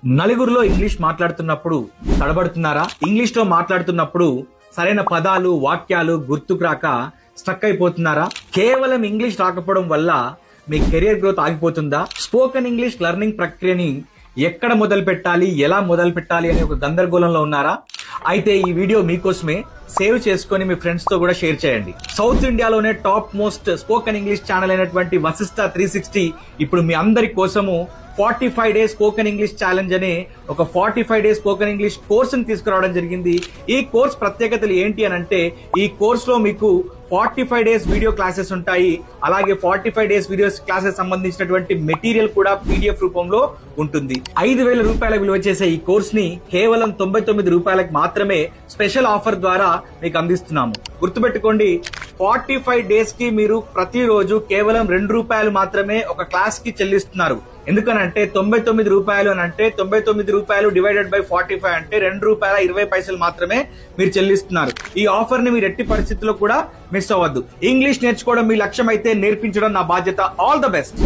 నలుగురిలో ఇంగ్లీష్ మాట్లాడుతున్నప్పుడు తడబడుతున్నారా? ఇంగ్లీష్ లో మాట్లాడుతున్నప్పుడు సరైన పదాలు వాక్యాలు గుర్తుకు రాక స్టక్ అయిపోతున్నారా? కేవలం ఇంగ్లీష్ రాకపోవడం వల్ల మీ కెరియర్ గ్రోత్ ఆగిపోతుందా? స్పోకెన్ ఇంగ్లీష్ లెర్నింగ్ ప్రక్రియని ఎక్కడ మొదలు పెట్టాలి, ఎలా మొదలు పెట్టాలి అనే ఒక గందరగోళంలో ఉన్నారా? అయితే ఈ వీడియో మీకోసమే. సేవ్ చేసుకొని మీ ఫ్రెండ్స్ తో కూడా షేర్ చేయండి. సౌత్ ఇండియాలోనే top most spoken English channel అయినటువంటి వశిష్ట 360 ఇప్పుడు మీ అందరి కోసము 45 డేస్ స్పోకెన్ ఇంగ్లీష్ ఛాలెంజ్ అనే ఒక 45 డేస్ స్పోకెన్ ఇంగ్లీష్ కోర్సుని తీసుకురావడం జరిగింది. ఈ కోర్స్ ప్రత్యేకతలు ఏంటి అని అంటే, ఈ కోర్స్ లో మీకు 45 డేస్ వీడియో క్లాసెస్ ఉంటాయి. అలాగే 45 డేస్ వీడియో క్లాసెస్ సంబంధించినటువంటి మెటీరియల్ కూడా పీడిఎఫ్ రూపంలో ఉంటుంది. 5,000 రూపాయల విలువ చేసే ఈ కోర్స్ ని కేవలం 99 రూపాయలకు మాత్రమే స్పెషల్ ఆఫర్ ద్వారా మీకు అందిస్తున్నాము. గుర్తుపెట్టుకోండి, 45 డేస్ కి మీరు ప్రతిరోజు కేవలం 2 రూపాయలు మాత్రమే ఒక క్లాస్ కి చెల్లిస్తున్నారు. ఎందుకనంటే 99 రూపాయలు అని అంటే 99 రూపాయలు డివైడెడ్ బై 45 అంటే ₹2.20 మాత్రమే మీరు చెల్లిస్తున్నారు. ఈ ఆఫర్ ని మీరు ఎట్టి పరిస్థితుల్లో కూడా మిస్ అవ్వద్దు. ఇంగ్లీష్ నేర్చుకోవడం మీ లక్ష్యం అయితే నేర్పించడం నా బాధ్యత. All the best.